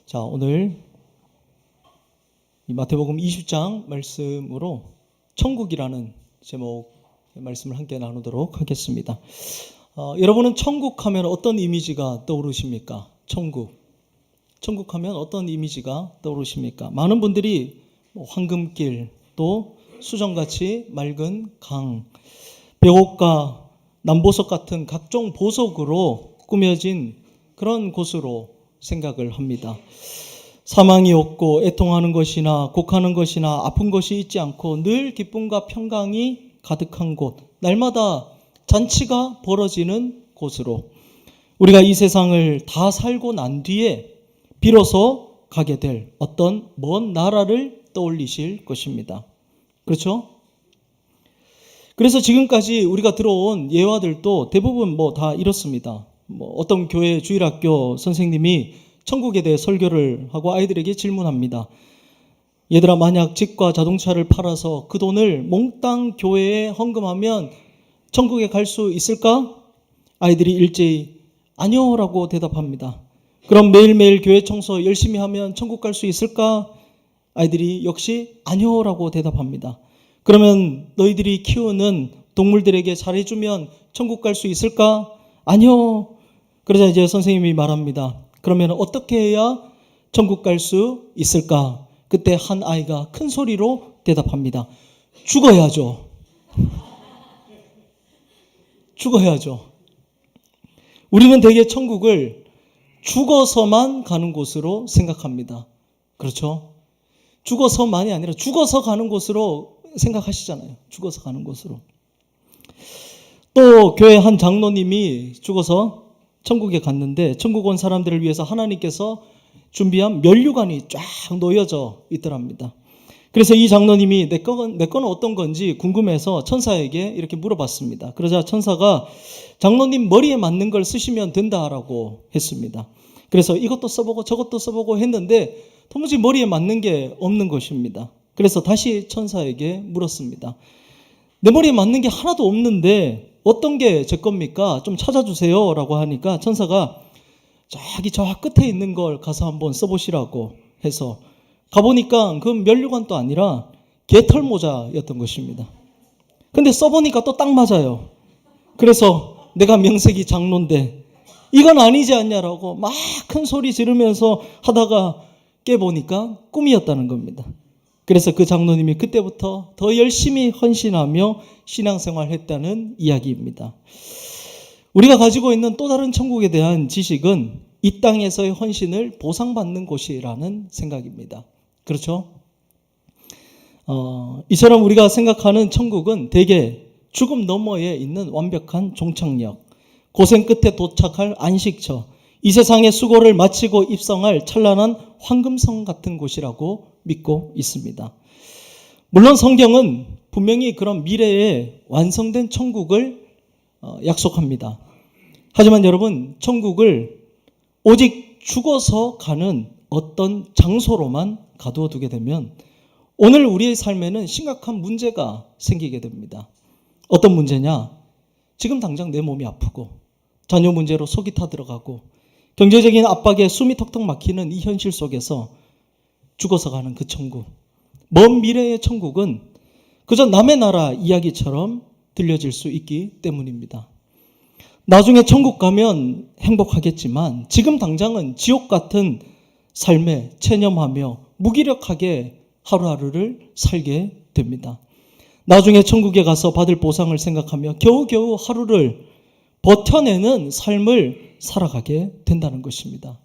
자, 오늘 이 마태복음 20장 말씀으로 천국이라는 제목 말씀을 함께 나누도록 하겠습니다. 여러분은 천국 하면 어떤 이미지가 떠오르십니까? 천국 하면 어떤 이미지가 떠오르십니까? 많은 분들이 황금길, 또 수정같이 맑은 강, 벽옥과 남보석 같은 각종 보석으로 꾸며진 그런 곳으로 생각을 합니다. 사망이 없고 애통하는 것이나 곡하는 것이나 아픈 것이 있지 않고 늘 기쁨과 평강이 가득한 곳, 날마다 잔치가 벌어지는 곳으로 우리가 이 세상을 다 살고 난 뒤에 비로소 가게 될 어떤 먼 나라를 떠올리실 것입니다. 그렇죠? 그래서 지금까지 우리가 들어온 예화들도 대부분 다 이렇습니다. 어떤 교회 주일학교 선생님이 천국에 대해 설교를 하고 아이들에게 질문합니다. 얘들아, 만약 집과 자동차를 팔아서 그 돈을 몽땅 교회에 헌금하면 천국에 갈 수 있을까? 아이들이 일제히 아니요 라고 대답합니다. 그럼 매일매일 교회 청소 열심히 하면 천국 갈 수 있을까? 아이들이 역시 아니요 라고 대답합니다. 그러면 너희들이 키우는 동물들에게 잘해주면 천국 갈 수 있을까? 아니요. 그러자 이제 선생님이 말합니다. 그러면 어떻게 해야 천국 갈 수 있을까? 그때 한 아이가 큰 소리로 대답합니다. 죽어야죠. 죽어야죠. 우리는 대개 천국을 죽어서만 가는 곳으로 생각합니다. 그렇죠? 죽어서만이 아니라 죽어서 가는 곳으로 생각하시잖아요. 죽어서 가는 곳으로. 또 교회 한 장로님이 죽어서 천국에 갔는데 천국 온 사람들을 위해서 하나님께서 준비한 면류관이 쫙 놓여져 있더랍니다. 그래서 이 장로님이 내 거는 어떤 건지 궁금해서 천사에게 이렇게 물어봤습니다. 그러자 천사가 장로님 머리에 맞는 걸 쓰시면 된다라고 했습니다. 그래서 이것도 써보고 저것도 써보고 했는데 도무지 머리에 맞는 게 없는 것입니다. 그래서 다시 천사에게 물었습니다. 내 머리에 맞는 게 하나도 없는데 어떤 게 제 겁니까? 좀 찾아주세요 라고 하니까 천사가 저기 저 끝에 있는 걸 가서 한번 써보시라고 해서 가보니까 그 면류관도 아니라 개털 모자였던 것입니다. 근데 써보니까 또 딱 맞아요. 그래서 내가 명색이 장로인데 이건 아니지 않냐라고 막 큰 소리 지르면서 하다가 깨보니까 꿈이었다는 겁니다. 그래서 그 장로님이 그때부터 더 열심히 헌신하며 신앙생활을 했다는 이야기입니다. 우리가 가지고 있는 또 다른 천국에 대한 지식은 이 땅에서의 헌신을 보상받는 곳이라는 생각입니다. 그렇죠? 이처럼 우리가 생각하는 천국은 대개 죽음 너머에 있는 완벽한 종착역, 고생 끝에 도착할 안식처, 이 세상의 수고를 마치고 입성할 찬란한 황금성 같은 곳이라고 믿고 있습니다. 물론 성경은 분명히 그런 미래에 완성된 천국을 약속합니다. 하지만 여러분, 천국을 오직 죽어서 가는 어떤 장소로만 가두어 두게 되면 오늘 우리의 삶에는 심각한 문제가 생기게 됩니다. 어떤 문제냐? 지금 당장 내 몸이 아프고 자녀 문제로 속이 타들어가고 경제적인 압박에 숨이 턱턱 막히는 이 현실 속에서 죽어서 가는 그 천국, 먼 미래의 천국은 그저 남의 나라 이야기처럼 들려질 수 있기 때문입니다. 나중에 천국 가면 행복하겠지만 지금 당장은 지옥 같은 삶에 체념하며 무기력하게 하루하루를 살게 됩니다. 나중에 천국에 가서 받을 보상을 생각하며 겨우겨우 하루를 버텨내는 삶을 살아가게 된다는 것입니다.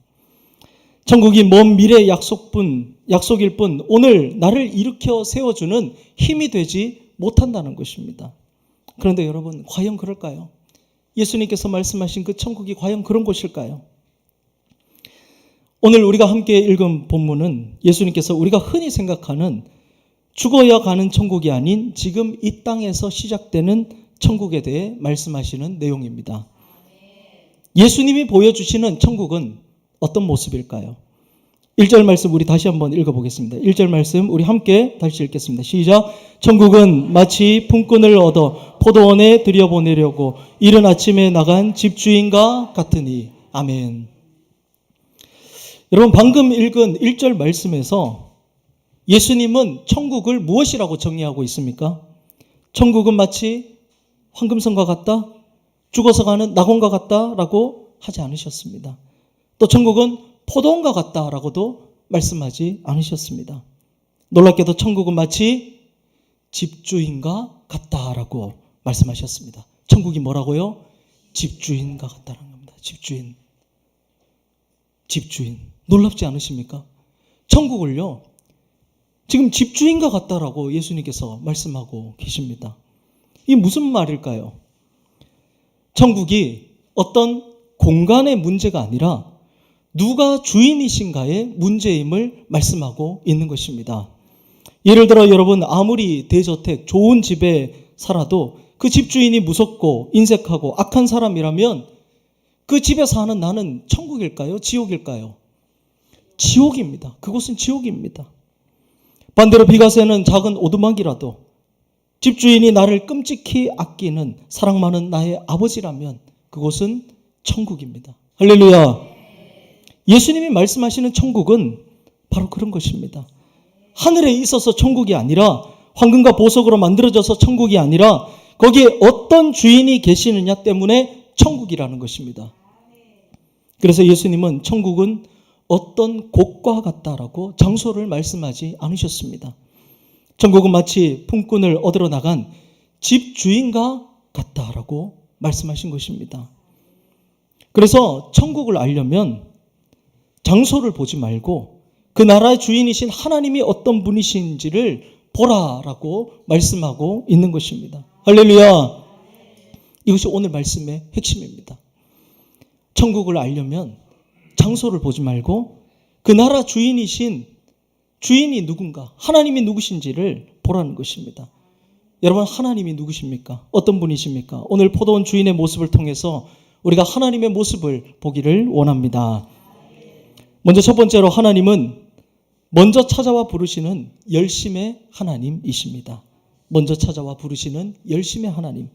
천국이 먼 미래의 약속일 뿐 오늘 나를 일으켜 세워주는 힘이 되지 못한다는 것입니다. 그런데 여러분, 과연 그럴까요? 예수님께서 말씀하신 그 천국이 과연 그런 곳일까요? 오늘 우리가 함께 읽은 본문은 예수님께서 우리가 흔히 생각하는 죽어야 가는 천국이 아닌 지금 이 땅에서 시작되는 천국에 대해 말씀하시는 내용입니다. 예수님이 보여주시는 천국은 어떤 모습일까요? 1절 말씀 우리 다시 한번 읽어보겠습니다. 1절 말씀 우리 함께 다시 읽겠습니다. 시작. 천국은 마치 품꾼을 얻어 포도원에 들여보내려고 이른 아침에 나간 집주인과 같으니. 아멘. 여러분 방금 읽은 1절 말씀에서 예수님은 천국을 무엇이라고 정의하고 있습니까? 천국은 마치 황금성과 같다? 죽어서 가는 낙원과 같다라고 하지 않으셨습니다. 또 천국은 포도원과 같다라고도 말씀하지 않으셨습니다. 놀랍게도 천국은 마치 집주인과 같다라고 말씀하셨습니다. 천국이 뭐라고요? 집주인과 같다는 겁니다. 집주인. 놀랍지 않으십니까? 천국을요, 지금 집주인과 같다라고 예수님께서 말씀하고 계십니다. 이게 무슨 말일까요? 천국이 어떤 공간의 문제가 아니라 누가 주인이신가의 문제임을 말씀하고 있는 것입니다. 예를 들어 여러분 아무리 대저택 좋은 집에 살아도 그 집주인이 무섭고 인색하고 악한 사람이라면 그 집에 사는 나는 천국일까요? 지옥일까요? 지옥입니다. 그곳은 지옥입니다. 반대로 비가 새는 작은 오두막이라도 집주인이 나를 끔찍히 아끼는 사랑 많은 나의 아버지라면 그곳은 천국입니다. 할렐루야. 예수님이 말씀하시는 천국은 바로 그런 것입니다. 하늘에 있어서 천국이 아니라 황금과 보석으로 만들어져서 천국이 아니라 거기에 어떤 주인이 계시느냐 때문에 천국이라는 것입니다. 그래서 예수님은 천국은 어떤 곳과 같다라고 장소를 말씀하지 않으셨습니다. 천국은 마치 품꾼을 얻으러 나간 집주인과 같다라고 말씀하신 것입니다. 그래서 천국을 알려면 장소를 보지 말고 그 나라의 주인이신 하나님이 어떤 분이신지를 보라라고 말씀하고 있는 것입니다. 할렐루야. 이것이 오늘 말씀의 핵심입니다. 천국을 알려면 장소를 보지 말고 그 나라 주인이신 주인이 누군가, 하나님이 누구신지를 보라는 것입니다. 여러분 하나님이 누구십니까? 어떤 분이십니까? 오늘 포도원 주인의 모습을 통해서 우리가 하나님의 모습을 보기를 원합니다. 먼저 첫 번째로 하나님은 먼저 찾아와 부르시는 열심의 하나님이십니다. 먼저 찾아와 부르시는 열심의 하나님.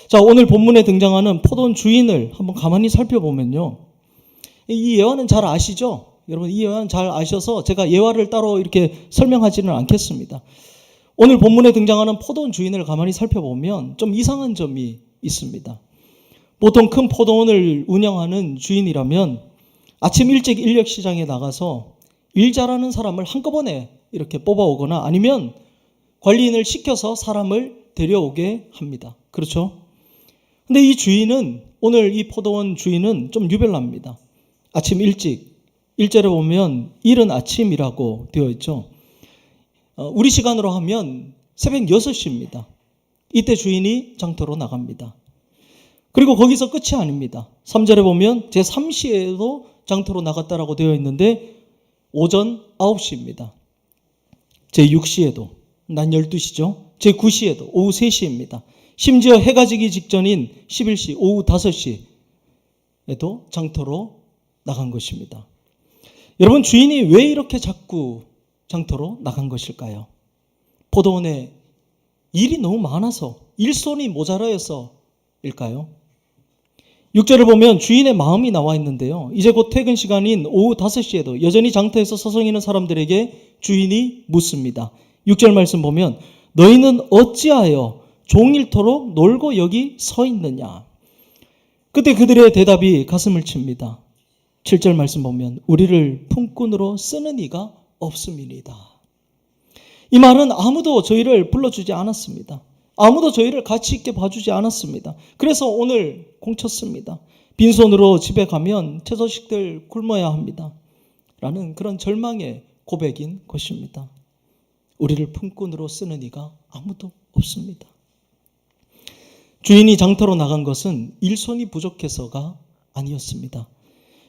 자, 오늘 본문에 등장하는 포도원 주인을 한번 가만히 살펴보면요. 이 예화는 잘 아시죠? 여러분 이 예화는 잘 아셔서 제가 예화를 따로 이렇게 설명하지는 않겠습니다. 오늘 본문에 등장하는 포도원 주인을 가만히 살펴보면 좀 이상한 점이 있습니다. 보통 큰 포도원을 운영하는 주인이라면 아침 일찍 인력시장에 나가서 일 잘하는 사람을 한꺼번에 이렇게 뽑아오거나 아니면 관리인을 시켜서 사람을 데려오게 합니다. 그렇죠? 근데 이 주인은, 오늘 이 포도원 주인은 좀 유별납니다. 아침 일찍, 1절에 보면 이른 아침이라고 되어 있죠. 우리 시간으로 하면 새벽 6시입니다. 이때 주인이 장터로 나갑니다. 그리고 거기서 끝이 아닙니다. 3절에 보면 제3시에도 장터로 나갔다라고 되어 있는데 오전 9시입니다. 제6시에도 난 12시죠. 제9시에도 오후 3시입니다. 심지어 해가 지기 직전인 11시 오후 5시에도 장터로 나간 것입니다. 여러분 주인이 왜 이렇게 자꾸 장터로 나간 것일까요? 포도원에 일이 너무 많아서, 일손이 모자라서일까요? 6절을 보면 주인의 마음이 나와 있는데요. 이제 곧 퇴근 시간인 오후 5시에도 여전히 장터에서 서성이는 사람들에게 주인이 묻습니다. 6절 말씀 보면 너희는 어찌하여 종일토록 놀고 여기 서 있느냐. 그때 그들의 대답이 가슴을 칩니다. 7절 말씀 보면 우리를 품꾼으로 쓰는 이가 없음이니이다. 이 말은 아무도 저희를 불러주지 않았습니다. 아무도 저희를 가치 있게 봐주지 않았습니다. 그래서 오늘 공쳤습니다. 빈손으로 집에 가면 채소식들 굶어야 합니다. 라는 그런 절망의 고백인 것입니다. 우리를 품꾼으로 쓰는 이가 아무도 없습니다. 주인이 장터로 나간 것은 일손이 부족해서가 아니었습니다.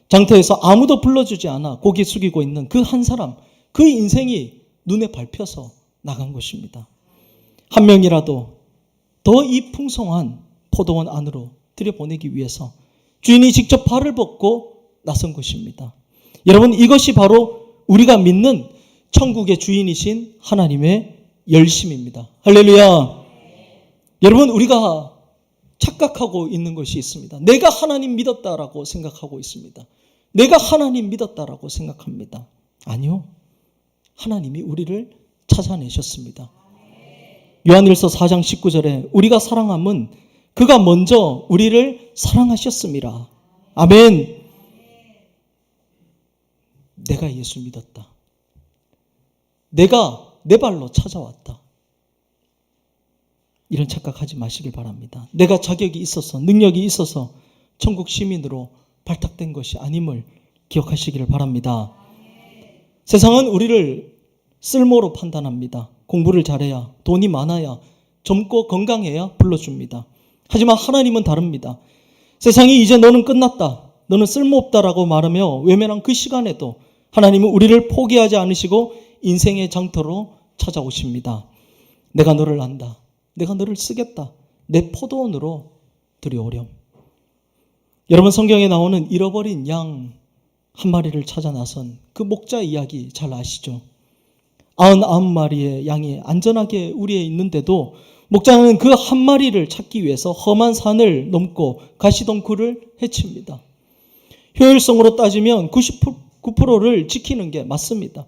장터에서 아무도 불러주지 않아 고개 숙이고 있는 그 한 사람, 그 인생이 눈에 밟혀서 나간 것입니다. 한 명이라도 더 이 풍성한 포도원 안으로 들여보내기 위해서 주인이 직접 발을 뻗고 나선 것입니다. 여러분 이것이 바로 우리가 믿는 천국의 주인이신 하나님의 열심입니다. 할렐루야. 여러분 우리가 착각하고 있는 것이 있습니다. 내가 하나님 믿었다라고 생각하고 있습니다. 내가 하나님 믿었다라고 생각합니다. 아니요. 하나님이 우리를 찾아내셨습니다. 요한일서 4장 19절에 우리가 사랑함은 그가 먼저 우리를 사랑하셨습니다. 아멘. 내가 예수 믿었다. 내가 내 발로 찾아왔다. 이런 착각하지 마시길 바랍니다. 내가 자격이 있어서 능력이 있어서 천국 시민으로 발탁된 것이 아님을 기억하시기를 바랍니다. 세상은 우리를 쓸모로 판단합니다. 공부를 잘해야, 돈이 많아야, 젊고 건강해야 불러줍니다. 하지만 하나님은 다릅니다. 세상이 이제 너는 끝났다, 너는 쓸모없다라고 말하며 외면한 그 시간에도 하나님은 우리를 포기하지 않으시고 인생의 장터로 찾아오십니다. 내가 너를 안다. 내가 너를 쓰겠다. 내 포도원으로 들여오렴. 여러분, 성경에 나오는 잃어버린 양 한 마리를 찾아 나선 그 목자 이야기 잘 아시죠? 99마리의 양이 안전하게 우리에 있는데도 목자는 그 한 마리를 찾기 위해서 험한 산을 넘고 가시덩굴을 헤칩니다. 효율성으로 따지면 99%를 지키는 게 맞습니다.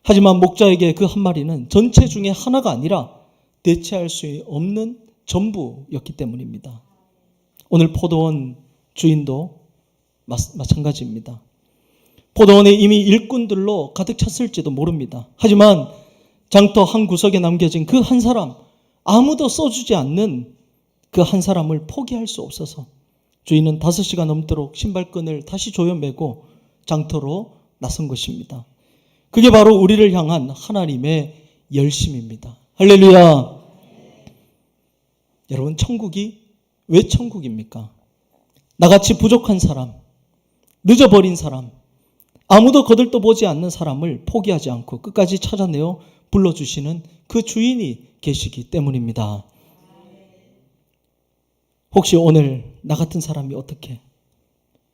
하지만 목자에게 그 한 마리는 전체 중에 하나가 아니라 대체할 수 없는 전부였기 때문입니다. 오늘 포도원 주인도 마찬가지입니다. 포도원에 이미 일꾼들로 가득 찼을지도 모릅니다. 하지만 장터 한 구석에 남겨진 그 한 사람, 아무도 써주지 않는 그 한 사람을 포기할 수 없어서 주인은 5시간 넘도록 신발끈을 다시 조여매고 장터로 나선 것입니다. 그게 바로 우리를 향한 하나님의 열심입니다. 할렐루야. 여러분, 천국이 왜 천국입니까? 나같이 부족한 사람, 늦어버린 사람, 아무도 거들떠 보지 않는 사람을 포기하지 않고 끝까지 찾아내어 불러주시는 그 주인이 계시기 때문입니다. 혹시 오늘 나 같은 사람이 어떻게?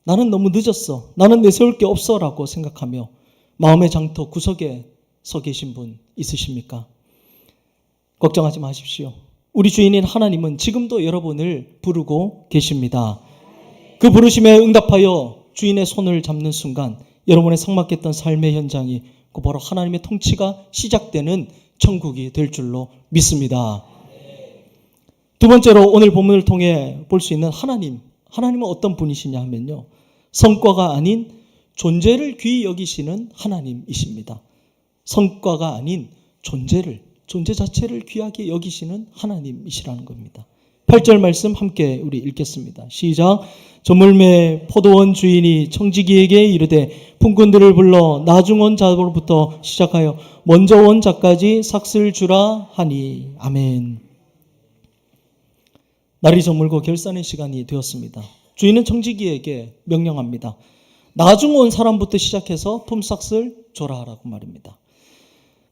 나는 너무 늦었어. 나는 내세울 게 없어 라고 생각하며 마음의 장터 구석에 서 계신 분 있으십니까? 걱정하지 마십시오. 우리 주인인 하나님은 지금도 여러분을 부르고 계십니다. 그 부르심에 응답하여 주인의 손을 잡는 순간 여러분의 삭막했던 삶의 현장이 바로 하나님의 통치가 시작되는 천국이 될 줄로 믿습니다. 두 번째로 오늘 본문을 통해 볼 수 있는 하나님은 어떤 분이시냐 하면요, 성과가 아닌 존재를 귀히 여기시는 하나님이십니다. 성과가 아닌 존재 자체를 귀하게 여기시는 하나님이시라는 겁니다. 8절 말씀 함께 우리 읽겠습니다. 시작. 저물매 포도원 주인이 청지기에게 이르되 품꾼들을 불러 나중 온 자로부터 시작하여 먼저 온 자까지 삭슬 주라 하니. 아멘. 날이 저물고 결산의 시간이 되었습니다. 주인은 청지기에게 명령합니다. 나중 온 사람부터 시작해서 품삯을 줘라 하라고 말입니다.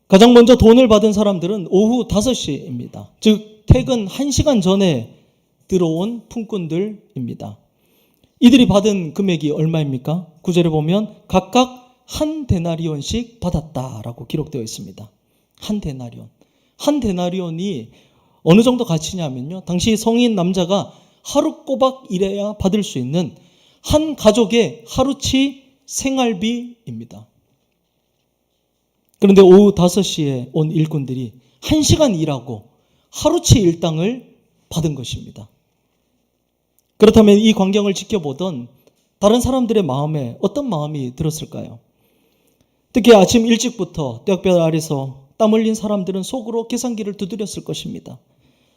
가장 먼저 돈을 받은 사람들은 오후 5시입니다. 즉 퇴근 1시간 전에 들어온 품꾼들입니다. 이들이 받은 금액이 얼마입니까? 9절에 보면 각각 한 데나리온씩 받았다라고 기록되어 있습니다. 한 데나리온. 한 데나리온이 어느 정도 가치냐면요, 당시 성인 남자가 하루 꼬박 일해야 받을 수 있는 한 가족의 하루치 생활비입니다. 그런데 오후 5시에 온 일꾼들이 1시간 일하고 하루치 일당을 받은 것입니다. 그렇다면 이 광경을 지켜보던 다른 사람들의 마음에 어떤 마음이 들었을까요? 특히 아침 일찍부터 떼역볕 아래서 땀 흘린 사람들은 속으로 계산기를 두드렸을 것입니다.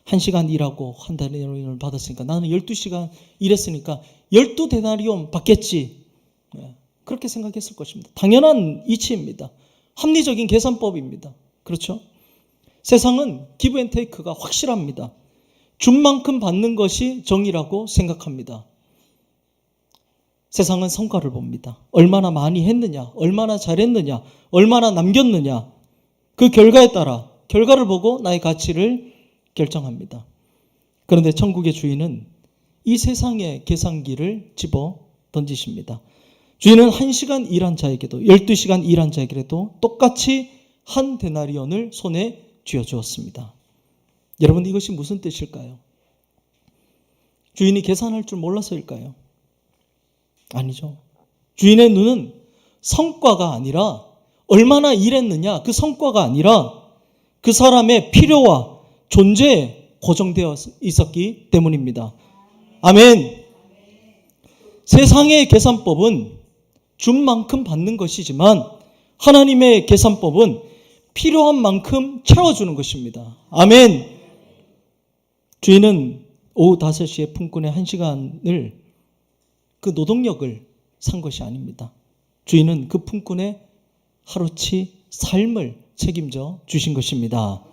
1시간 일하고 한 데나리온을 받았으니까 나는 12시간 일했으니까 12데나리온 받겠지. 그렇게 생각했을 것입니다. 당연한 이치입니다. 합리적인 계산법입니다. 그렇죠? 세상은 기브 앤 테이크가 확실합니다. 준 만큼 받는 것이 정의라고 생각합니다. 세상은 성과를 봅니다. 얼마나 많이 했느냐, 얼마나 잘했느냐, 얼마나 남겼느냐, 그 결과에 따라 결과를 보고 나의 가치를 결정합니다. 그런데 천국의 주인은 이 세상의 계산기를 집어 던지십니다. 주인은 1시간 일한 자에게도 12시간 일한 자에게도 똑같이 한 데나리온을 손에 쥐어주었습니다. 여러분, 이것이 무슨 뜻일까요? 주인이 계산할 줄 몰라서일까요? 아니죠. 주인의 눈은 성과가 아니라 얼마나 일했느냐, 그 성과가 아니라 그 사람의 필요와 존재에 고정되어 있었기 때문입니다. 아멘. 세상의 계산법은 준 만큼 받는 것이지만 하나님의 계산법은 필요한 만큼 채워주는 것입니다. 아멘. 주인은 오후 5시에 품꾼의 1시간을 그 노동력을 산 것이 아닙니다. 주인은 그 품꾼의 하루치 삶을 책임져 주신 것입니다.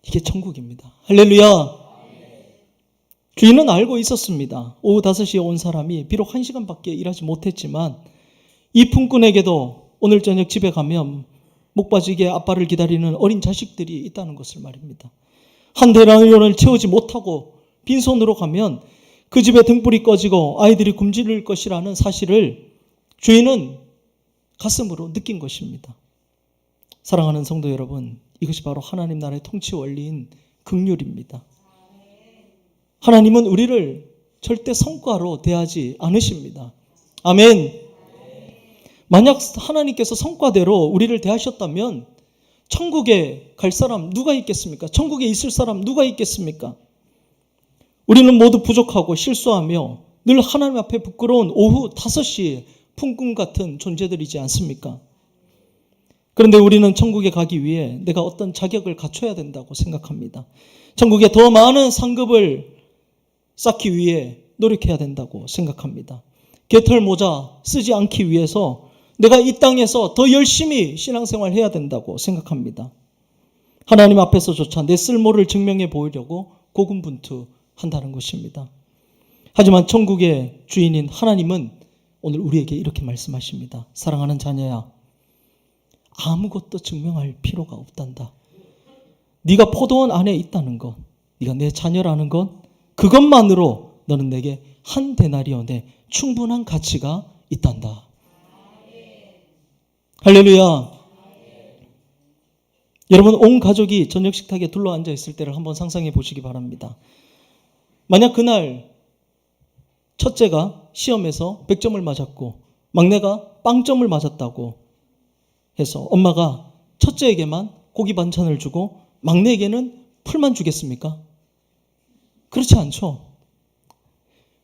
이게 천국입니다. 할렐루야. 주인은 알고 있었습니다. 오후 5시에 온 사람이 비록 1시간밖에 일하지 못했지만 이 품꾼에게도 오늘 저녁 집에 가면 목 빠지게 아빠를 기다리는 어린 자식들이 있다는 것을 말입니다. 한 데나리온을 채우지 못하고 빈손으로 가면 그 집에 등불이 꺼지고 아이들이 굶주릴 것이라는 사실을 주인은 가슴으로 느낀 것입니다. 사랑하는 성도 여러분, 이것이 바로 하나님 나라의 통치 원리인 긍휼입니다. 하나님은 우리를 절대 성과로 대하지 않으십니다. 아멘. 만약 하나님께서 성과대로 우리를 대하셨다면 천국에 갈 사람 누가 있겠습니까? 천국에 있을 사람 누가 있겠습니까? 우리는 모두 부족하고 실수하며 늘 하나님 앞에 부끄러운 오후 5시에 품꾼 같은 존재들이지 않습니까? 그런데 우리는 천국에 가기 위해 내가 어떤 자격을 갖춰야 된다고 생각합니다. 천국에 더 많은 상급을 쌓기 위해 노력해야 된다고 생각합니다. 개털 모자 쓰지 않기 위해서 내가 이 땅에서 더 열심히 신앙생활 해야 된다고 생각합니다. 하나님 앞에서조차 내 쓸모를 증명해 보이려고 고군분투한다는 것입니다. 하지만 천국의 주인인 하나님은 오늘 우리에게 이렇게 말씀하십니다. 사랑하는 자녀야, 아무것도 증명할 필요가 없단다. 네가 포도원 안에 있다는 것, 네가 내 자녀라는 것, 그것만으로 너는 내게 한 데나리온의 충분한 가치가 있단다. 할렐루야. 여러분, 온 가족이 저녁 식탁에 둘러앉아 있을 때를 한번 상상해 보시기 바랍니다. 만약 그날 첫째가 시험에서 100점을 맞았고 막내가 빵점을 맞았다고 해서 엄마가 첫째에게만 고기 반찬을 주고 막내에게는 풀만 주겠습니까? 그렇지 않죠.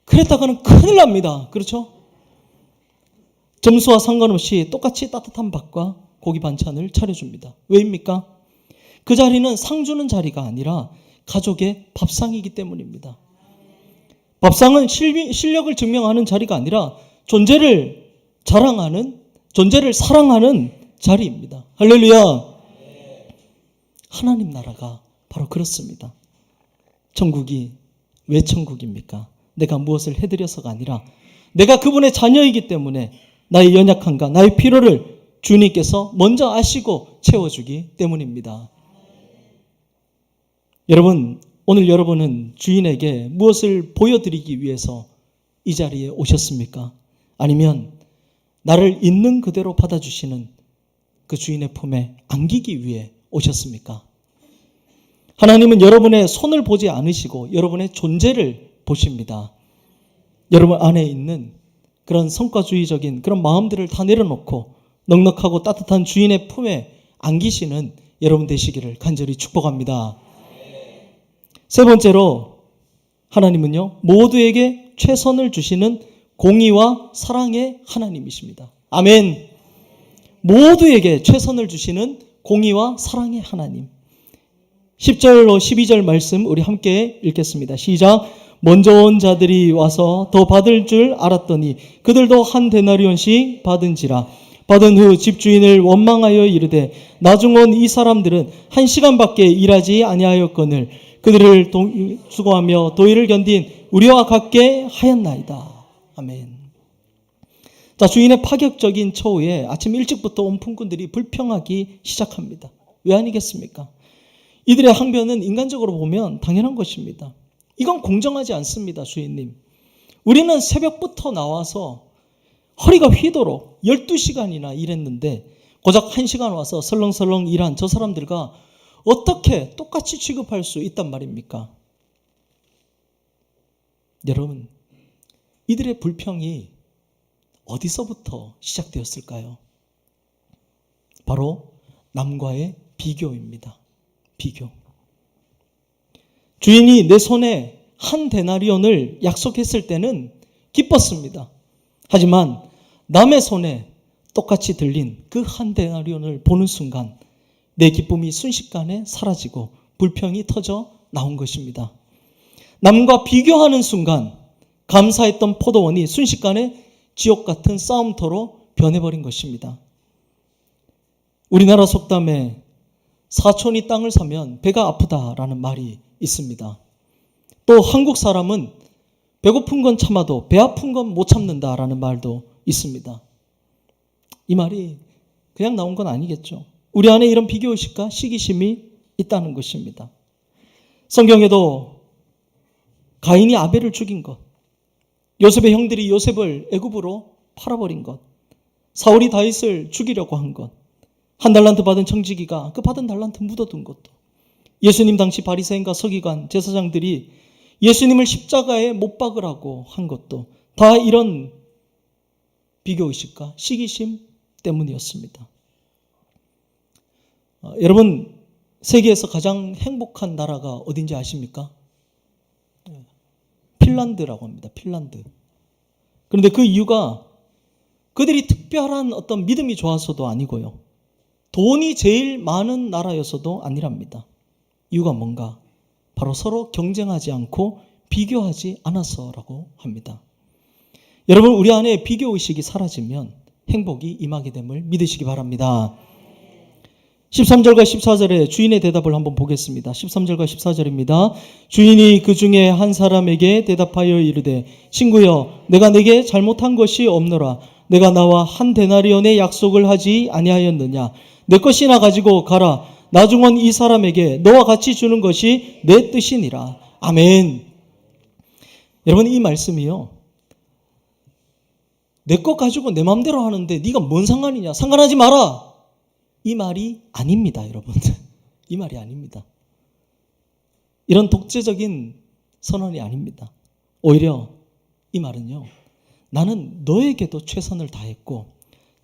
그랬다가는 큰일 납니다. 그렇죠? 점수와 상관없이 똑같이 따뜻한 밥과 고기 반찬을 차려줍니다. 왜입니까? 그 자리는 상 주는 자리가 아니라 가족의 밥상이기 때문입니다. 밥상은 실력을 증명하는 자리가 아니라 존재를 자랑하는, 존재를 사랑하는 자리입니다. 할렐루야. 하나님 나라가 바로 그렇습니다. 천국이 왜 천국입니까? 내가 무엇을 해드려서가 아니라 내가 그분의 자녀이기 때문에 나의 연약함과 나의 필요를 주님께서 먼저 아시고 채워주기 때문입니다. 여러분, 오늘 여러분은 주인에게 무엇을 보여드리기 위해서 이 자리에 오셨습니까? 아니면 나를 있는 그대로 받아주시는 그 주인의 품에 안기기 위해 오셨습니까? 하나님은 여러분의 손을 보지 않으시고 여러분의 존재를 보십니다. 여러분 안에 있는 그런 성과주의적인 그런 마음들을 다 내려놓고 넉넉하고 따뜻한 주인의 품에 안기시는 여러분 되시기를 간절히 축복합니다. 세 번째로 하나님은요, 모두에게 최선을 주시는 공의와 사랑의 하나님이십니다. 아멘. 모두에게 최선을 주시는 공의와 사랑의 하나님. 10절로 12절 말씀 우리 함께 읽겠습니다. 시작. 먼저 온 자들이 와서 더 받을 줄 알았더니 그들도 한 데나리온씩 받은지라. 받은 후 집주인을 원망하여 이르되 나중 온 이 사람들은 1시간밖에 일하지 아니하였거늘 그들을 수고하며 도일을 견딘 우리와 같게 하였나이다. 아멘. 자, 주인의 파격적인 처우에 아침 일찍부터 온 품꾼들이 불평하기 시작합니다. 왜 아니겠습니까? 이들의 항변은 인간적으로 보면 당연한 것입니다. 이건 공정하지 않습니다, 주인님. 우리는 새벽부터 나와서 허리가 휘도록 12시간이나 일했는데 고작 1시간 와서 설렁설렁 일한 저 사람들과 어떻게 똑같이 취급할 수 있단 말입니까? 여러분, 이들의 불평이 어디서부터 시작되었을까요? 바로 남과의 비교입니다. 비교. 주인이 내 손에 한 데나리온을 약속했을 때는 기뻤습니다. 하지만 남의 손에 똑같이 들린 그 한 데나리온을 보는 순간 내 기쁨이 순식간에 사라지고 불평이 터져 나온 것입니다. 남과 비교하는 순간 감사했던 포도원이 순식간에 지옥 같은 싸움터로 변해버린 것입니다. 우리나라 속담에 사촌이 땅을 사면 배가 아프다라는 말이 있습니다. 또 한국 사람은 배고픈 건 참아도 배 아픈 건 못 참는다라는 말도 있습니다. 이 말이 그냥 나온 건 아니겠죠. 우리 안에 이런 비교의식과 시기심이 있다는 것입니다. 성경에도 가인이 아벨을 죽인 것, 요셉의 형들이 요셉을 애굽으로 팔아버린 것, 사울이 다윗을 죽이려고 한 것, 한 달란트 받은 청지기가 그 받은 달란트 묻어둔 것도, 예수님 당시 바리새인과 서기관, 제사장들이 예수님을 십자가에 못 박으라고 한 것도 다 이런 비교의식과 시기심 때문이었습니다. 여러분, 세계에서 가장 행복한 나라가 어딘지 아십니까? 핀란드라고 합니다. 핀란드. 그런데 그 이유가 그들이 특별한 어떤 믿음이 좋아서도 아니고요. 돈이 제일 많은 나라여서도 아니랍니다. 이유가 뭔가? 바로 서로 경쟁하지 않고 비교하지 않아서라고 합니다. 여러분, 우리 안에 비교의식이 사라지면 행복이 임하게 됨을 믿으시기 바랍니다. 13절과 14절에 주인의 대답을 한번 보겠습니다. 13절과 14절입니다. 주인이 그 중에 한 사람에게 대답하여 이르되 친구여 내가 내게 잘못한 것이 없노라. 내가 나와 한 데나리온의 약속을 하지 아니하였느냐. 내 것이나 가지고 가라. 나중은 이 사람에게 너와 같이 주는 것이 내 뜻이니라. 아멘. 여러분, 이 말씀이요, 내 것 가지고 내 마음대로 하는데 네가 뭔 상관이냐, 상관하지 마라, 이 말이 아닙니다. 여러분, 이 말이 아닙니다. 이런 독재적인 선언이 아닙니다. 오히려 이 말은요, 나는 너에게도 최선을 다했고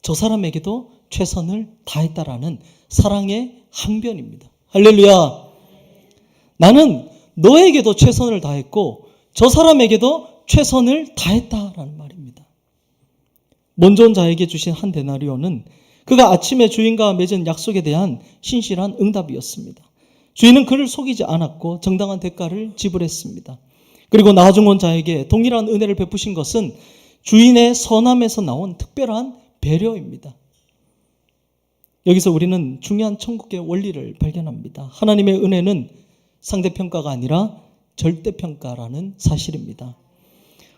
저 사람에게도 최선을 다했다라는 사랑의 항변입니다. 할렐루야. 나는 너에게도 최선을 다했고 저 사람에게도 최선을 다했다라는 말입니다. 먼저 온 자에게 주신 한 데나리온은 그가 아침에 주인과 맺은 약속에 대한 신실한 응답이었습니다. 주인은 그를 속이지 않았고 정당한 대가를 지불했습니다. 그리고 나중 온 자에게 동일한 은혜를 베푸신 것은 주인의 선함에서 나온 특별한 배려입니다. 여기서 우리는 중요한 천국의 원리를 발견합니다. 하나님의 은혜는 상대평가가 아니라 절대평가라는 사실입니다.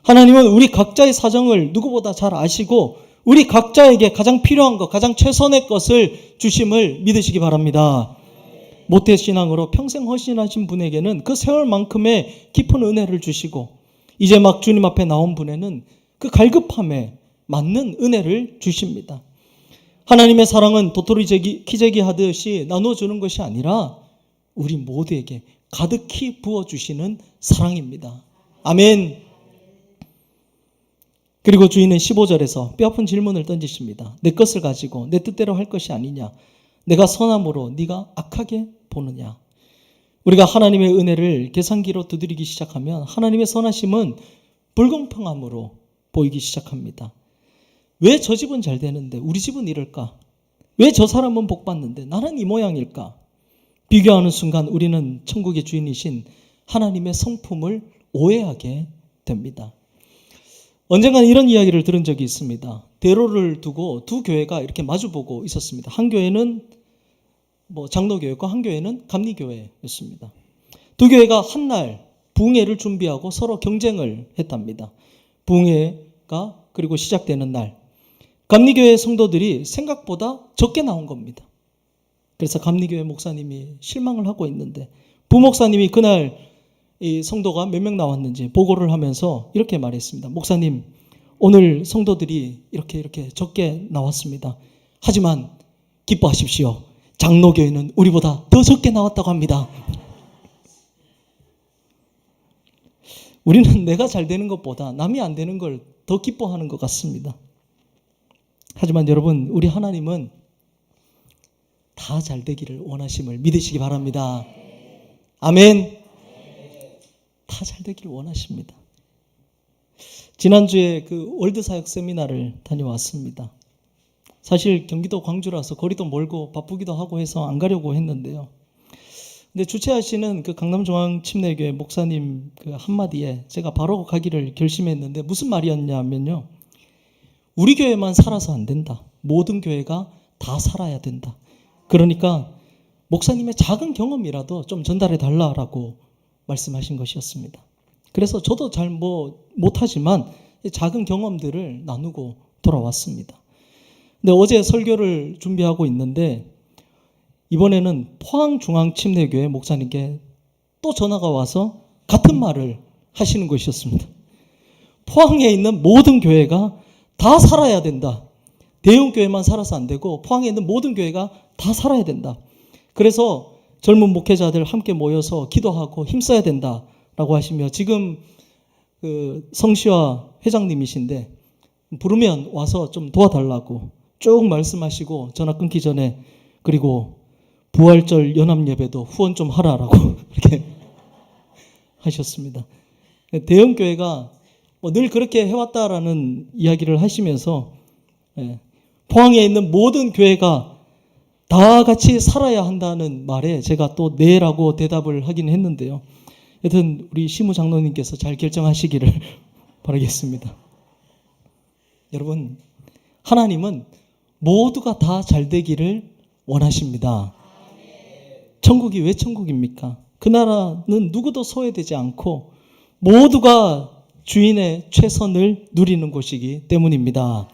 하나님은 우리 각자의 사정을 누구보다 잘 아시고 우리 각자에게 가장 필요한 것, 가장 최선의 것을 주심을 믿으시기 바랍니다. 모태신앙으로 평생 헌신하신 분에게는 그 세월만큼의 깊은 은혜를 주시고 이제 막 주님 앞에 나온 분에는 그 갈급함에 맞는 은혜를 주십니다. 하나님의 사랑은 도토리 키재기 하듯이 나눠주는 것이 아니라 우리 모두에게 가득히 부어주시는 사랑입니다. 아멘. 그리고 주인은 15절에서 뼈아픈 질문을 던지십니다. 내 것을 가지고 내 뜻대로 할 것이 아니냐? 내가 선함으로 네가 악하게 보느냐? 우리가 하나님의 은혜를 계산기로 두드리기 시작하면 하나님의 선하심은 불공평함으로 보이기 시작합니다. 왜 저 집은 잘 되는데 우리 집은 이럴까? 왜 저 사람은 복 받는데 나는 이 모양일까? 비교하는 순간 우리는 천국의 주인이신 하나님의 성품을 오해하게 됩니다. 언젠가 이런 이야기를 들은 적이 있습니다. 대로를 두고 두 교회가 이렇게 마주보고 있었습니다. 한 교회는 장로교회였고 한 교회는 감리교회였습니다. 두 교회가 한 날 부흥회를 준비하고 서로 경쟁을 했답니다. 부흥회가 그리고 시작되는 날 감리교회 성도들이 생각보다 적게 나온 겁니다. 그래서 감리교회 목사님이 실망을 하고 있는데 부목사님이 그날 이 성도가 몇 명 나왔는지 보고를 하면서 이렇게 말했습니다. 목사님, 오늘 성도들이 이렇게 적게 나왔습니다. 하지만 기뻐하십시오. 장로교회는 우리보다 더 적게 나왔다고 합니다. 우리는 내가 잘 되는 것보다 남이 안 되는 걸 더 기뻐하는 것 같습니다. 하지만 여러분, 우리 하나님은 다 잘 되기를 원하심을 믿으시기 바랍니다. 아멘. 다 잘 되기를 원하십니다. 지난주에 그 월드사역 세미나를 다녀왔습니다. 사실 경기도 광주라서 거리도 멀고 바쁘기도 하고 해서 안 가려고 했는데요. 근데 주최하시는 그 강남중앙침례교회 목사님 그 한마디에 제가 바로 가기를 결심했는데 무슨 말이었냐면요. 우리 교회만 살아서 안 된다. 모든 교회가 다 살아야 된다. 그러니까 목사님의 작은 경험이라도 좀 전달해 달라라고 말씀하신 것이었습니다. 그래서 저도 잘 못하지만 작은 경험들을 나누고 돌아왔습니다. 근데 어제 설교를 준비하고 있는데 이번에는 포항중앙침례교회 목사님께 또 전화가 와서 같은 말을 하시는 것이었습니다. 포항에 있는 모든 교회가 다 살아야 된다. 대형교회만 살아서 안 되고 포항에 있는 모든 교회가 다 살아야 된다. 그래서 젊은 목회자들 함께 모여서 기도하고 힘써야 된다라고 하시며 지금 그 성시화 회장님이신데 부르면 와서 좀 도와달라고 쭉 말씀하시고 전화 끊기 전에 그리고 부활절 연합예배도 후원 좀 하라라고 이렇게 하셨습니다. 대형교회가 늘 그렇게 해왔다라는 이야기를 하시면서 포항에 있는 모든 교회가 다 같이 살아야 한다는 말에 제가 또 네라고 대답을 하긴 했는데요. 여튼 우리 시무장로님께서 잘 결정하시기를 바라겠습니다. 여러분, 하나님은 모두가 다 잘 되기를 원하십니다. 천국이 왜 천국입니까? 그 나라는 누구도 소외되지 않고 모두가 주인의 최선을 누리는 곳이기 때문입니다.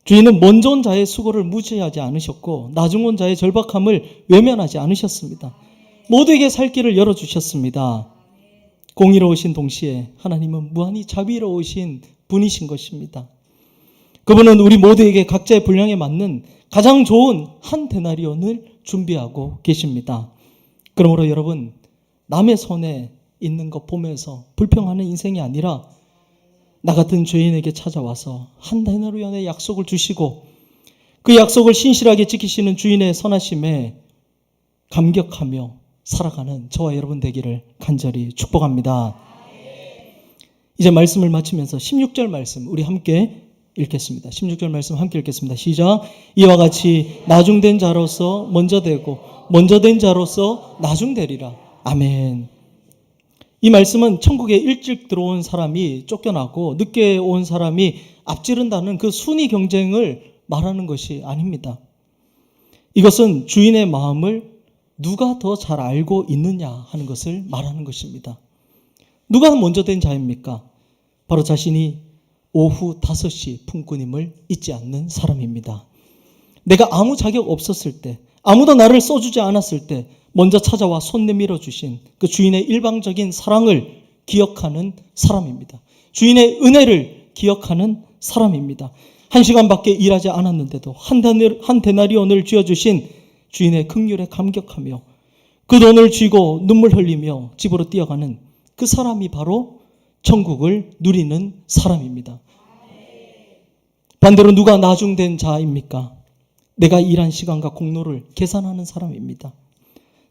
주인은 먼저 온 자의 수고를 무시하지 않으셨고 나중 온 자의 절박함을 외면하지 않으셨습니다. 모두에게 살 길을 열어주셨습니다. 공의로우신 동시에 하나님은 무한히 자비로우신 분이신 것입니다. 그분은 우리 모두에게 각자의 분량에 맞는 가장 좋은 한 데나리온을 준비하고 계십니다. 그러므로 여러분, 남의 손에 있는 것 보면서 불평하는 인생이 아니라 나 같은 죄인에게 찾아와서 한 데나리온의 약속을 주시고 그 약속을 신실하게 지키시는 주인의 선하심에 감격하며 살아가는 저와 여러분 되기를 간절히 축복합니다. 이제 말씀을 마치면서 16절 말씀 우리 함께 읽겠습니다. 16절 말씀 함께 읽겠습니다. 시작. 이와 같이 나중된 자로서 먼저 되고 먼저 된 자로서 나중되리라. 아멘. 이 말씀은 천국에 일찍 들어온 사람이 쫓겨나고 늦게 온 사람이 앞지른다는 그 순위 경쟁을 말하는 것이 아닙니다. 이것은 주인의 마음을 누가 더 잘 알고 있느냐 하는 것을 말하는 것입니다. 누가 먼저 된 자입니까? 바로 자신이 오후 5시 품꾼임을 잊지 않는 사람입니다. 내가 아무 자격 없었을 때, 아무도 나를 써주지 않았을 때 먼저 찾아와 손 내밀어 주신 그 주인의 일방적인 사랑을 기억하는 사람입니다. 주인의 은혜를 기억하는 사람입니다. 1시간밖에 일하지 않았는데도 한 데나리온을 쥐어주신 주인의 긍휼에 감격하며 그 돈을 쥐고 눈물 흘리며 집으로 뛰어가는 그 사람이 바로 천국을 누리는 사람입니다. 반대로 누가 나중된 자입니까? 내가 일한 시간과 공로를 계산하는 사람입니다.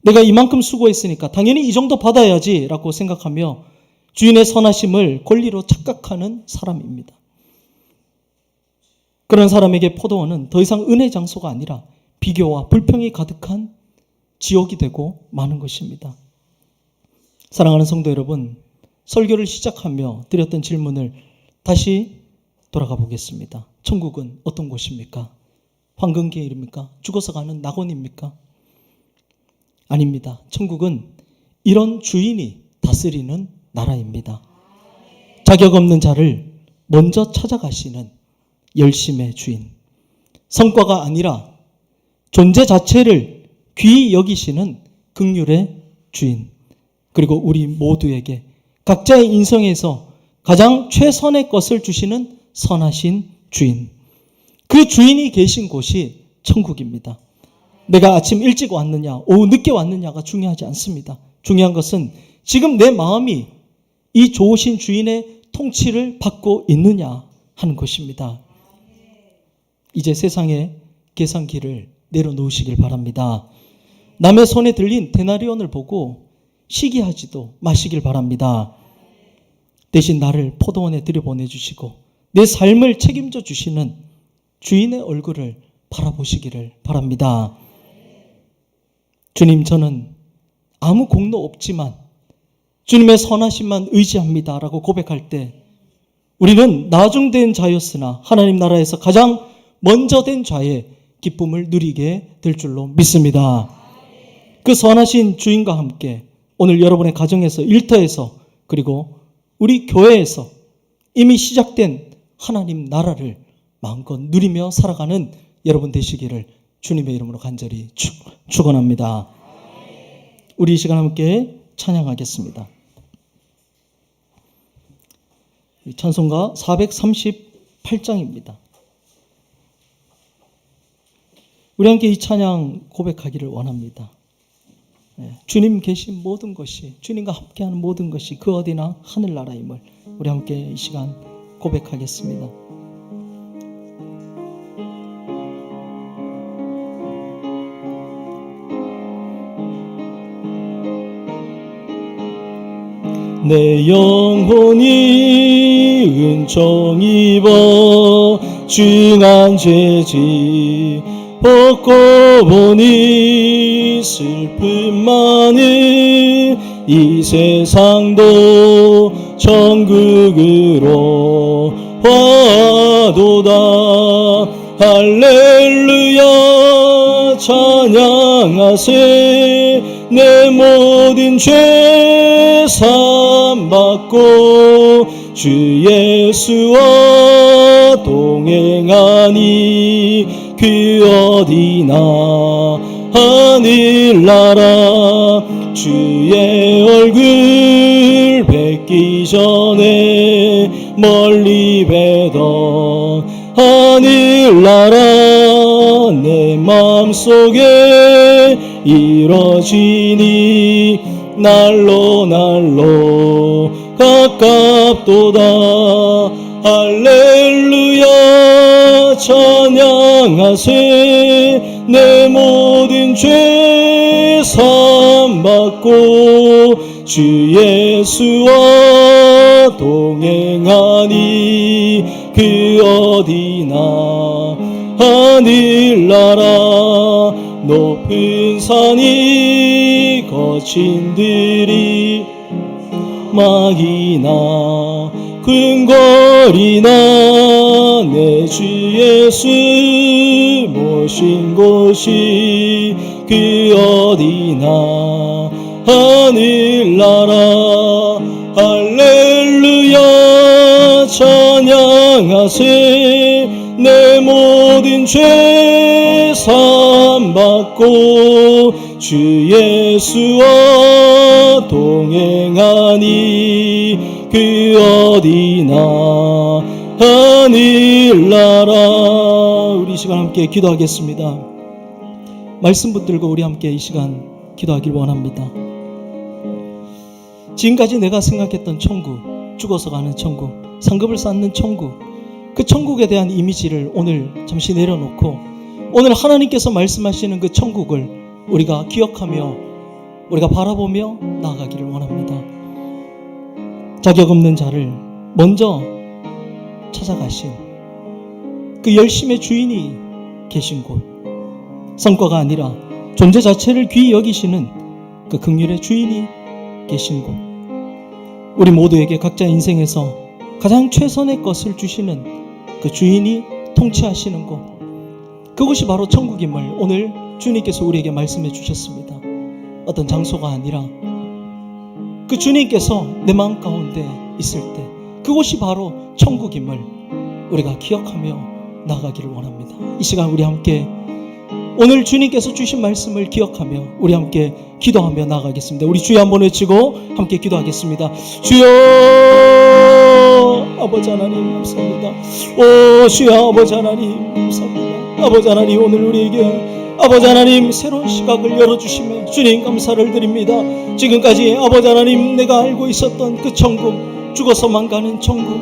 내가 이만큼 수고했으니까 당연히 이 정도 받아야지 라고 생각하며 주인의 선하심을 권리로 착각하는 사람입니다. 그런 사람에게 포도원은 더 이상 은혜 장소가 아니라 비교와 불평이 가득한 지옥이 되고 마는 것입니다. 사랑하는 성도 여러분, 설교를 시작하며 드렸던 질문을 다시 돌아가 보겠습니다. 천국은 어떤 곳입니까? 황금기의 일입니까? 죽어서 가는 낙원입니까? 아닙니다. 천국은 이런 주인이 다스리는 나라입니다. 자격 없는 자를 먼저 찾아가시는 열심의 주인, 성과가 아니라 존재 자체를 귀히 여기시는 긍휼의 주인, 그리고 우리 모두에게 각자의 인생에서 가장 최선의 것을 주시는 선하신 주인, 그 주인이 계신 곳이 천국입니다. 내가 아침 일찍 왔느냐 오후 늦게 왔느냐가 중요하지 않습니다. 중요한 것은 지금 내 마음이 이 좋으신 주인의 통치를 받고 있느냐 하는 것입니다. 이제 세상의 계산기를 내려놓으시길 바랍니다. 남의 손에 들린 데나리온을 보고 시기하지도 마시길 바랍니다. 대신 나를 포도원에 들여보내주시고 내 삶을 책임져 주시는 주인의 얼굴을 바라보시기를 바랍니다. 주님, 저는 아무 공로 없지만 주님의 선하심만 의지합니다 라고 고백할 때 우리는 나중된 자였으나 하나님 나라에서 가장 먼저 된 자의 기쁨을 누리게 될 줄로 믿습니다. 그 선하신 주인과 함께 오늘 여러분의 가정에서, 일터에서, 그리고 우리 교회에서 이미 시작된 하나님 나라를 마음껏 누리며 살아가는 여러분 되시기를 주님의 이름으로 간절히 축원합니다. 우리 이 시간 함께 찬양하겠습니다. 찬송가 438장입니다. 우리 함께 이 찬양 고백하기를 원합니다. 주님 계신 모든 것이, 주님과 함께하는 모든 것이 그 어디나 하늘나라임을 우리 함께 이 시간 고백하겠습니다. 내 영혼이 은총 입어 중한 죄지 벗고 보니 슬픔 많은 이 세상도 천국으로 와도다. 할렐루야 찬양하세. 내 모든 죄 사함받고 주 예수와 동행하니 그 어디나 하늘나라. 주의 얼굴 뵙기 전에 멀리 뵈던 하늘나라 내 마음속에 이뤄지니 날로 날로 가깝도다. 할렐루야 찬양하세. 내 모든 죄 사함받고 주 예수와 동행하니 그 어디나 하늘나라. 높은 산이 거친 들이 막이나 근거리나 내 주 예수 모신 곳이 그 어디나 하늘나라. 할렐루야 찬양하세. 내 모든 죄 사함받고 주 예수와 동행하니 그 어디나 하늘나라. 우리 이 시간 함께 기도하겠습니다. 말씀 붙들고 우리 함께 이 시간 기도하길 원합니다. 지금까지 내가 생각했던 천국, 죽어서 가는 천국, 상급을 쌓는 천국, 그 천국에 대한 이미지를 오늘 잠시 내려놓고 오늘 하나님께서 말씀하시는 그 천국을 우리가 기억하며 우리가 바라보며 나아가기를 원합니다. 자격 없는 자를 먼저 찾아가신 그 열심의 주인이 계신 곳, 성과가 아니라 존재 자체를 귀히 여기시는 그 긍휼의 주인이 계신 곳, 우리 모두에게 각자 인생에서 가장 최선의 것을 주시는 그 주인이 통치하시는 곳, 그것이 바로 천국임을 오늘 주님께서 우리에게 말씀해 주셨습니다. 어떤 장소가 아니라 그 주님께서 내 마음 가운데 있을 때 그곳이 바로 천국임을 우리가 기억하며 나가기를 원합니다. 이 시간 우리 함께 오늘 주님께서 주신 말씀을 기억하며 우리 함께 기도하며 나가겠습니다. 우리 주여 한번 외치고 함께 기도하겠습니다. 주여 아버지 하나님 감사합니다. 오 주여 아버지 하나님 감사합니다. 아버지 하나님 오늘 우리에게 아버지 하나님 새로운 시각을 열어주시며 주님 감사를 드립니다. 지금까지 아버지 하나님 내가 알고 있었던 그 천국, 죽어서만 가는 천국,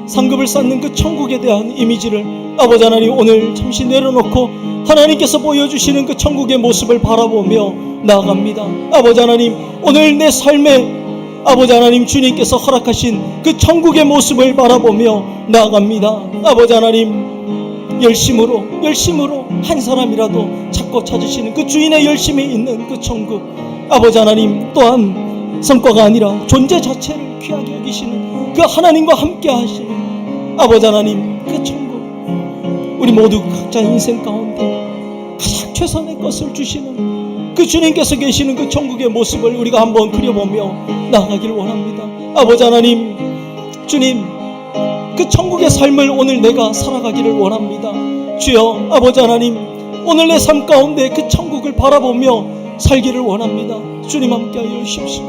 상급을 쌓는 그 천국에 대한 이미지를 아버지 하나님 오늘 잠시 내려놓고 하나님께서 보여주시는 그 천국의 모습을 바라보며 나아갑니다. 아버지 하나님, 오늘 내 삶에 아버지 하나님 주님께서 허락하신 그 천국의 모습을 바라보며 나아갑니다. 아버지 하나님, 열심으로 한 사람이라도 찾고 찾으시는 그 주인의 열심이 있는 그 천국, 아버지 하나님, 또한 성과가 아니라 존재 자체를 귀하게 여기시는 그 하나님과 함께 하시는 아버지 하나님, 그 천국, 우리 모두 각자 인생 가운데 가장 최선의 것을 주시는 그 주님께서 계시는 그 천국의 모습을 우리가 한번 그려보며 나아가기를 원합니다. 아버지 하나님, 주님, 그 천국의 삶을 오늘 내가 살아가기를 원합니다. 주여, 아버지 하나님, 오늘 내 삶 가운데 그 천국을 바라보며 살기를 원합니다. 주님 함께하여 주십시오.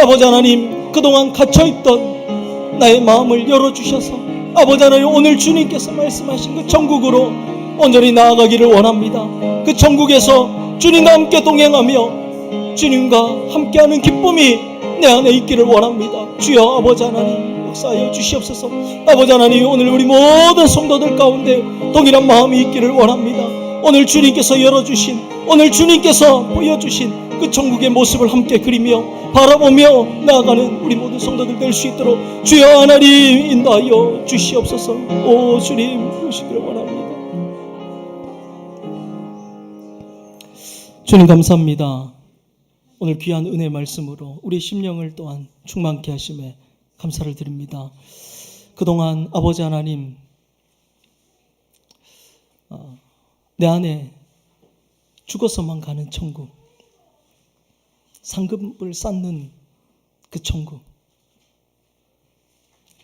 아버지 하나님, 그동안 갇혀있던 나의 마음을 열어주셔서 아버지 하나님, 오늘 주님께서 말씀하신 그 천국으로 온전히 나아가기를 원합니다. 그 천국에서 주님과 함께 동행하며 주님과 함께하는 기쁨이 내 안에 있기를 원합니다. 주여, 아버지 하나님, 역사하여 주시옵소서. 아버지 하나님, 오늘 우리 모든 성도들 가운데 동일한 마음이 있기를 원합니다. 오늘 주님께서 열어주신, 오늘 주님께서 보여주신 그 천국의 모습을 함께 그리며 바라보며 나아가는 우리 모든 성도들 될 수 있도록 주여 하나님 인도하여 주시옵소서. 오 주님, 그러시기를 원합니다. 주님 감사합니다. 오늘 귀한 은혜 말씀으로 우리 심령을 또한 충만케 하심에 감사를 드립니다. 그동안 아버지 하나님, 내 안에 죽어서만 가는 천국, 상급을 쌓는 그 천국,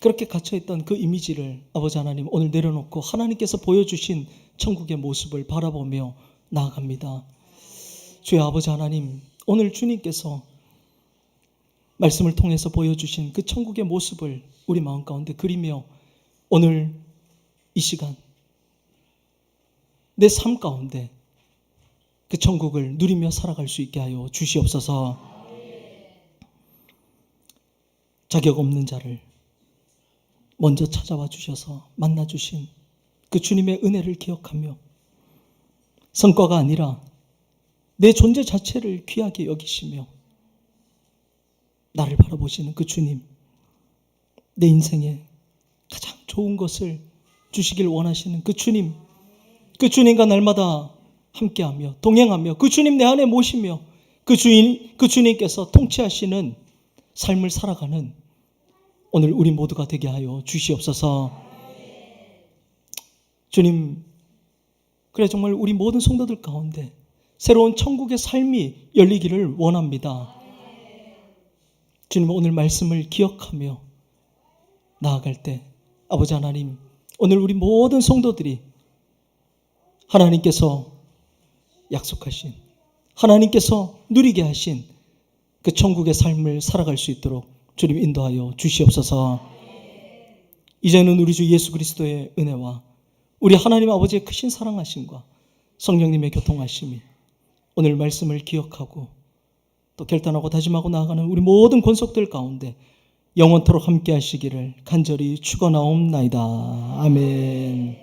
그렇게 갇혀있던 그 이미지를 아버지 하나님 오늘 내려놓고 하나님께서 보여주신 천국의 모습을 바라보며 나아갑니다. 주의 아버지 하나님, 오늘 주님께서 말씀을 통해서 보여주신 그 천국의 모습을 우리 마음 가운데 그리며 오늘 이 시간 내 삶 가운데 그 천국을 누리며 살아갈 수 있게 하여 주시옵소서. 자격 없는 자를 먼저 찾아와 주셔서 만나주신 그 주님의 은혜를 기억하며 성과가 아니라 내 존재 자체를 귀하게 여기시며 나를 바라보시는 그 주님, 내 인생에 가장 좋은 것을 주시길 원하시는 그 주님, 그 주님과 날마다 함께하며 동행하며 그 주님 내 안에 모시며 그 주님께서 통치하시는 삶을 살아가는 오늘 우리 모두가 되게 하여 주시옵소서. 주님, 그래 정말 우리 모든 성도들 가운데 새로운 천국의 삶이 열리기를 원합니다. 주님, 오늘 말씀을 기억하며 나아갈 때 아버지 하나님, 오늘 우리 모든 성도들이 하나님께서 약속하신, 하나님께서 누리게 하신 그 천국의 삶을 살아갈 수 있도록 주님 인도하여 주시옵소서. 이제는 우리 주 예수 그리스도의 은혜와 우리 하나님 아버지의 크신 사랑하심과 성령님의 교통하심이 오늘 말씀을 기억하고 또 결단하고 다짐하고 나아가는 우리 모든 권속들 가운데 영원토록 함께 하시기를 간절히 축원하옵나이다. 아멘.